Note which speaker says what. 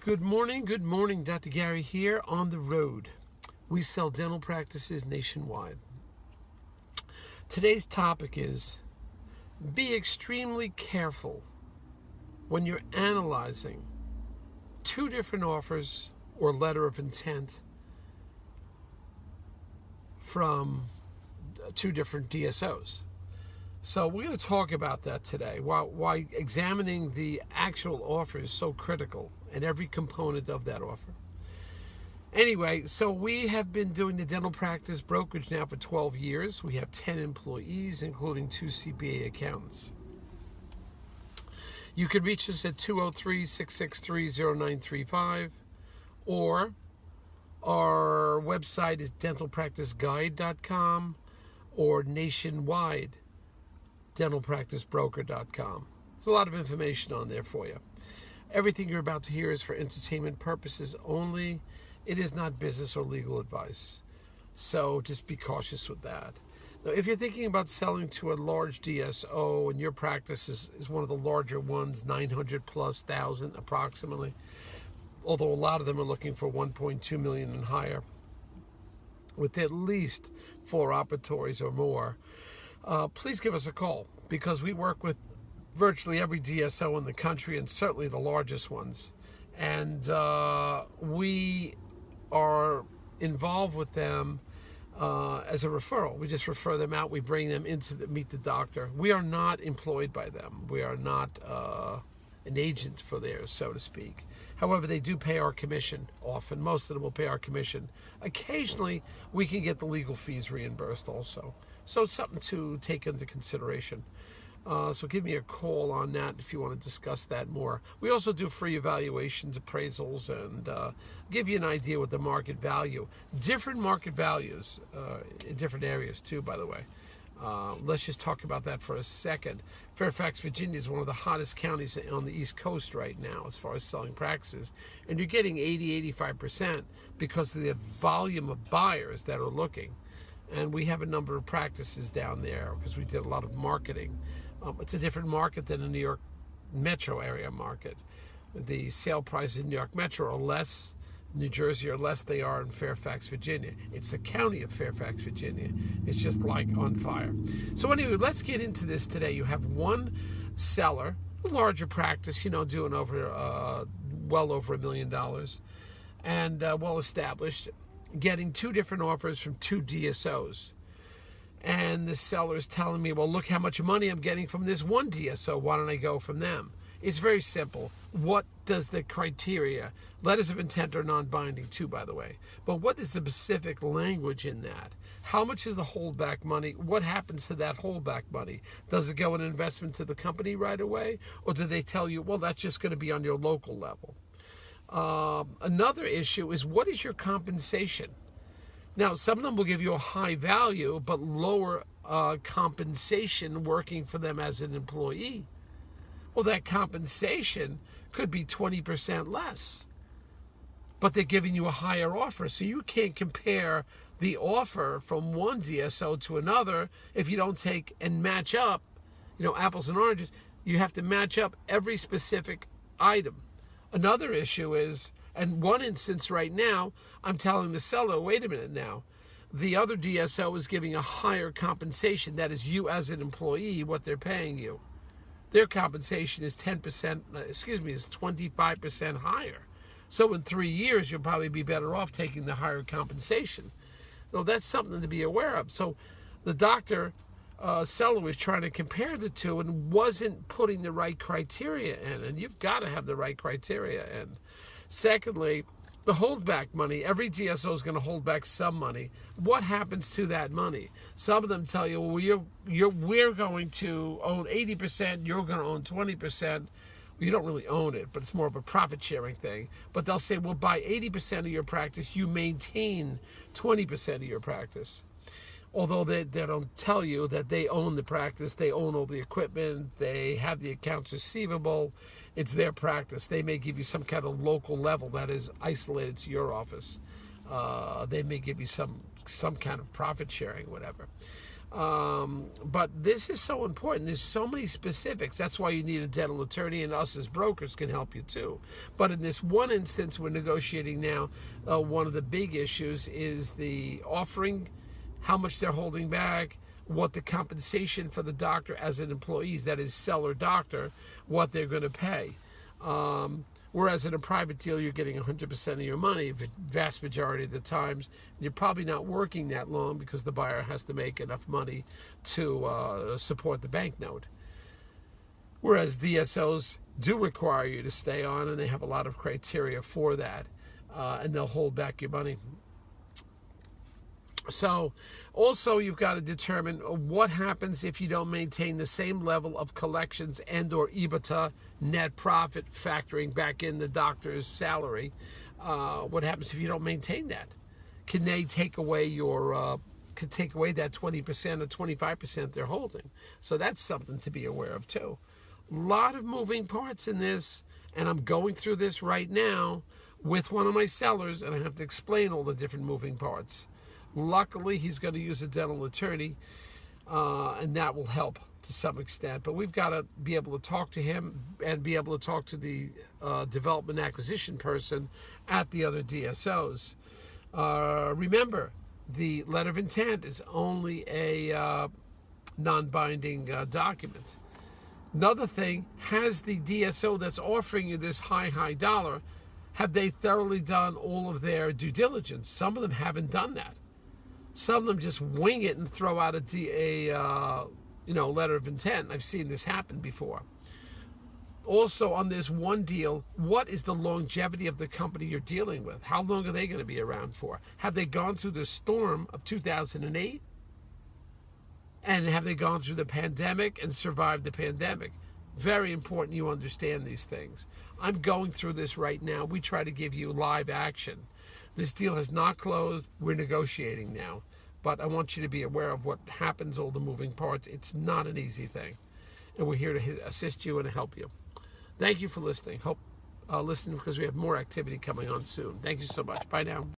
Speaker 1: Good morning, Dr. Gary here on the road. We sell dental practices nationwide. Today's topic is be extremely careful when you're analyzing two different offers or letter of intent from two different DSOs. So we're going to talk about that today, why examining the actual offer is so critical and every component of that offer. Anyway, so we have been doing the dental practice brokerage now for 12 years. We have 10 employees, including 2 CPA accountants. You can reach us at 203-663-0935, or our website is dentalpracticeguide.com or nationwide dentalpracticebroker.com. There's a lot of information on there for you. Everything you're about to hear is for entertainment purposes only. It is not business or legal advice. So just be cautious with that. Now, if you're thinking about selling to a large DSO and your practice is one of the larger ones, 900 plus thousand approximately, although a lot of them are looking for 1.2 million and higher, with at least 4 operatories or more, please give us a call, because we work with virtually every DSO in the country, and certainly the largest ones. And we are involved with them as a referral. We just refer them out. We bring them in to meet the doctor. We are not employed by them. We are not an agent for theirs, so to speak. However, they do pay our commission often. Most of them will pay our commission. Occasionally, we can get the legal fees reimbursed also. So it's something to take into consideration. So give me a call on that if you want to discuss that more. We also do free evaluations, appraisals, and give you an idea what the market value. Different market values in different areas too, by the way. Let's just talk about that for a second. Fairfax, Virginia is one of the hottest counties on the East Coast right now as far as selling practices. And you're getting 80-85% because of the volume of buyers that are looking. And we have a number of practices down there because we did a lot of marketing. It's a different market than the New York metro area market. The sale prices in New York metro are less, New Jersey are less they are in Fairfax, Virginia. It's the county of Fairfax, Virginia. It's just like on fire. So anyway, let's get into this today. You have one seller, a larger practice, doing over well over $1 million, and well established, getting 2 different offers from 2 DSOs. And the seller is telling me, well, look how much money I'm getting from this one DSO. Why don't I go from them? It's very simple. What does the criteria, letters of intent are non-binding too, by the way, but what is the specific language in that? How much is the holdback money? What happens to that holdback money? Does it go in investment to the company right away? Or do they tell you, well, that's just going to be on your local level? Another issue is, what is your compensation? Now, some of them will give you a high value, but lower compensation working for them as an employee. Well, that compensation could be 20% less, but they're giving you a higher offer. So you can't compare the offer from one DSO to another if you don't take and match up, apples and oranges. You have to match up every specific item. Another issue is, and one instance right now, I'm telling the seller, wait a minute now, the other DSO is giving a higher compensation. That is you as an employee, what they're paying you. Their compensation is 25% higher. So in 3 years, you'll probably be better off taking the higher compensation. So that's something to be aware of. So the seller was trying to compare the two and wasn't putting the right criteria in. And you've got to have the right criteria in. Secondly, the holdback money. Every DSO is going to hold back some money. What happens to that money? Some of them tell you, well, we're going to own 80%, you're going to own 20%. Well, you don't really own it, but it's more of a profit-sharing thing. But they'll say, well, by 80% of your practice, you maintain 20% of your practice. Although they don't tell you that they own the practice, they own all the equipment, they have the accounts receivable, it's their practice. They may give you some kind of local level that is isolated to your office. They may give you some kind of profit sharing, whatever. But this is so important. There's so many specifics. That's why you need a dental attorney, and us as brokers can help you too. But in this one instance we're negotiating now, one of the big issues is the offering, how much they're holding back, what the compensation for the doctor as an employee, that is seller doctor, what they're going to pay. Whereas in a private deal, you're getting 100% of your money, the vast majority of the times. You're probably not working that long because the buyer has to make enough money to support the bank note. Whereas DSOs do require you to stay on, and they have a lot of criteria for that, and they'll hold back your money. So also you've got to determine what happens if you don't maintain the same level of collections and or EBITDA, net profit, factoring back in the doctor's salary. What happens if you don't maintain that? Can they take away your that 20% or 25% they're holding? So that's something to be aware of too. A lot of moving parts in this, and I'm going through this right now with one of my sellers, and I have to explain all the different moving parts. Luckily, he's going to use a dental attorney, and that will help to some extent. But we've got to be able to talk to him and be able to talk to the development acquisition person at the other DSOs. Remember, the letter of intent is only a non-binding document. Another thing, has the DSO that's offering you this high dollar, have they thoroughly done all of their due diligence? Some of them haven't done that. Some of them just wing it and throw out a letter of intent. I've seen this happen before. Also, on this one deal, what is the longevity of the company you're dealing with? How long are they going to be around for? Have they gone through the storm of 2008? And have they gone through the pandemic and survived the pandemic? Very important you understand these things. I'm going through this right now. We try to give you live action. This deal has not closed. We're negotiating now. But I want you to be aware of what happens, all the moving parts. It's not an easy thing. And we're here to assist you and to help you. Thank you for listening. Hope listening, because we have more activity coming on soon. Thank you so much. Bye now.